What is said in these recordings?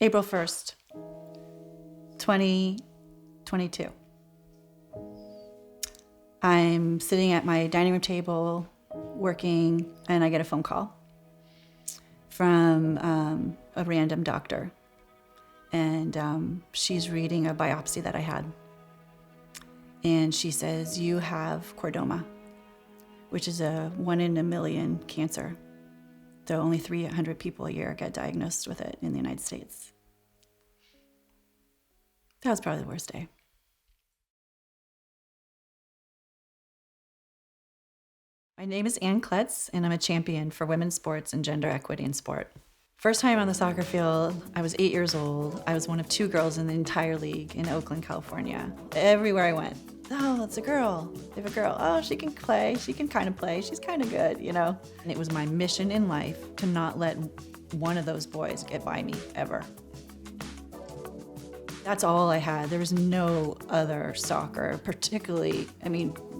April 1st, 2022. I'm sitting at my dining room table working, and I get a phone call from a random doctor. And she's reading a biopsy that I had. And she says, you have chordoma, which is a 1 in a million cancer. Though only 300 people a year get diagnosed with it in the United States. That was probably the worst day. My name is Kletz, and I'm a champion for women's sports and gender equity in sport. First time on the soccer field, I was 8 years old. I was one of 2 girls in the entire league in Oakland, California. Everywhere I went, oh, it's a girl. They have a girl. Oh, she can play. She can kind of play. She's kind of good, you know? And it was my mission in life to not let one of those boys get by me, ever. That's all I had. There was no other soccer, particularly,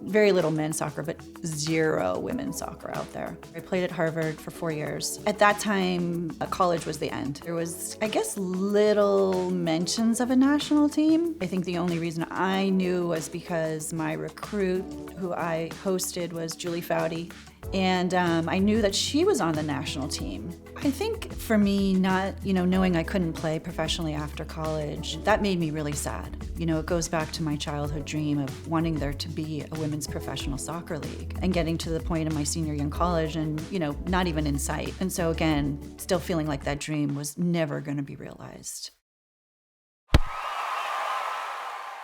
very little men's soccer, but 0 women's soccer out there. I played at Harvard for 4 years. At that time, college was the end. There was, I guess, little mentions of a national team. I think the only reason I knew was because my recruit, who I hosted, was Julie Foudy. And I knew that she was on the national team. I think for me, not, knowing I couldn't play professionally after college, that made me really sad. It goes back to my childhood dream of wanting there to be a women's professional soccer league and getting to the point of my senior year in college and, not even in sight. And so again, still feeling like that dream was never going to be realized.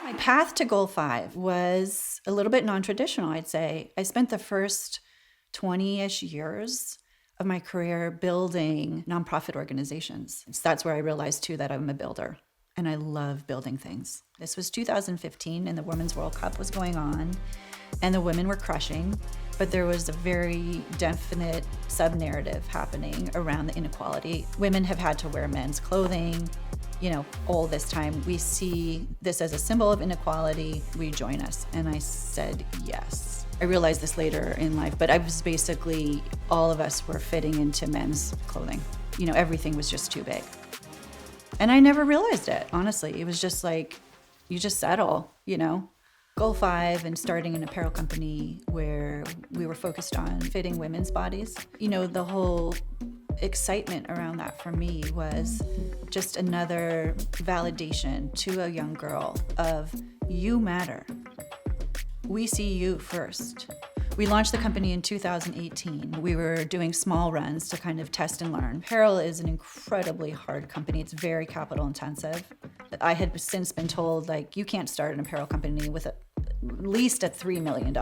My path to goal 5 was a little bit non-traditional, I'd say. I spent the first 20-ish years of my career building nonprofit organizations. So that's where I realized too that I'm a builder and I love building things. This was 2015 and the Women's World Cup was going on and the women were crushing, but there was a very definite sub-narrative happening around the inequality. Women have had to wear men's clothing, all this time. We see this as a symbol of inequality. Will you join us? And I said yes. I realized this later in life, but I was basically, all of us were fitting into men's clothing. Everything was just too big. And I never realized it, honestly. It was just like, you just settle, Goal 5 and starting an apparel company where we were focused on fitting women's bodies. The whole excitement around that for me was just another validation to a young girl of, you matter. We see you first. We launched the company in 2018. We were doing small runs to kind of test and learn. Apparel is an incredibly hard company. It's very capital intensive. I had since been told, you can't start an apparel company with at least at $3 million.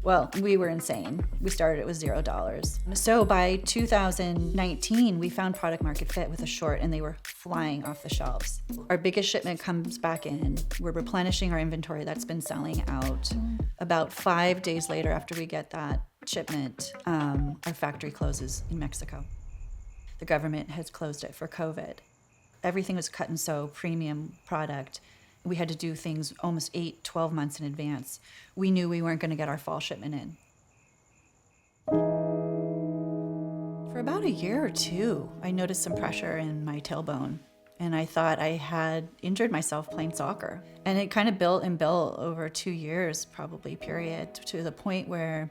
Well, we were insane. We started it with $0. So by 2019, we found product market fit with a short and they were flying off the shelves. Our biggest shipment comes back in. We're replenishing our inventory that's been selling out. About 5 days later after we get that shipment, our factory closes in Mexico. The government has closed it for COVID. Everything was cut and sew, premium product. We had to do things almost 8-12 months in advance. We knew we weren't going to get our fall shipment in. For about a year or 2, I noticed some pressure in my tailbone, and I thought I had injured myself playing soccer. And it kind of built and built over 2 years, probably, period, to the point where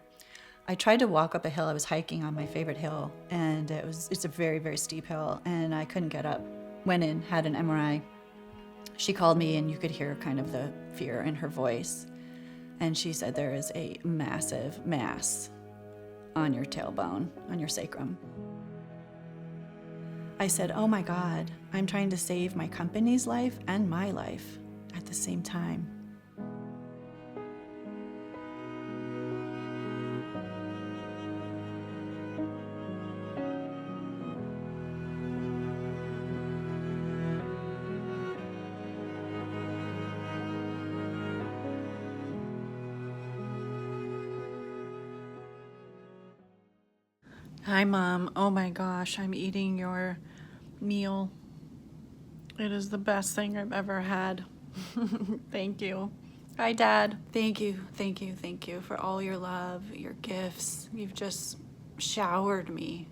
I tried to walk up a hill. I was hiking on my favorite hill, and it's a very, very steep hill, and I couldn't get up. Went in, had an MRI. She called me and you could hear kind of the fear in her voice. And she said, there is a massive mass on your tailbone, on your sacrum. I said, oh my God, I'm trying to save my company's life and my life at the same time. Hi, Mom. Oh my gosh, I'm eating your meal. It is the best thing I've ever had. Thank you. Hi, Dad. Thank you for all your love, your gifts. You've just showered me,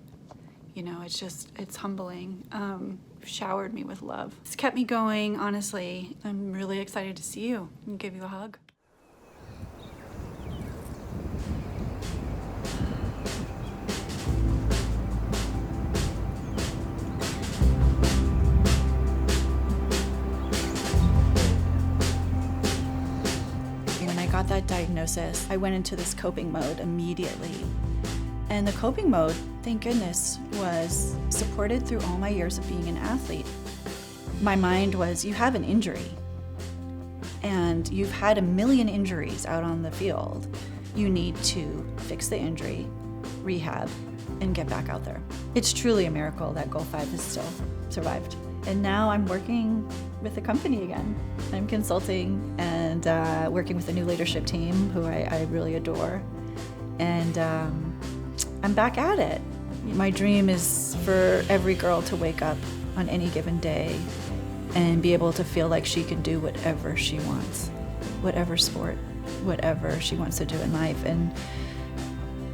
You know, it's humbling. Showered me with love. It's kept me going, honestly. I'm really excited to see you and give you a hug. When I got that diagnosis, I went into this coping mode immediately. And the coping mode, thank goodness, was supported through all my years of being an athlete. My mind was, you have an injury, and you've had a million injuries out on the field. You need to fix the injury, rehab, and get back out there. It's truly a miracle that Goal 5 has still survived. And now I'm working with the company again. I'm consulting and working with a new leadership team who I really adore. And I'm back at it. My dream is for every girl to wake up on any given day and be able to feel like she can do whatever she wants, whatever sport, whatever she wants to do in life, and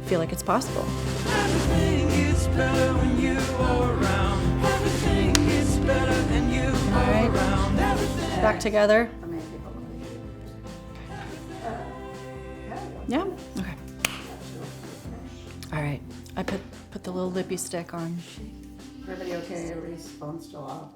feel like it's possible. Everything is better when you are around. Everything is better when you are around. Back together? Yeah? Okay. All right. I put the little lippy stick on. Everybody okay? Everybody's phone still off?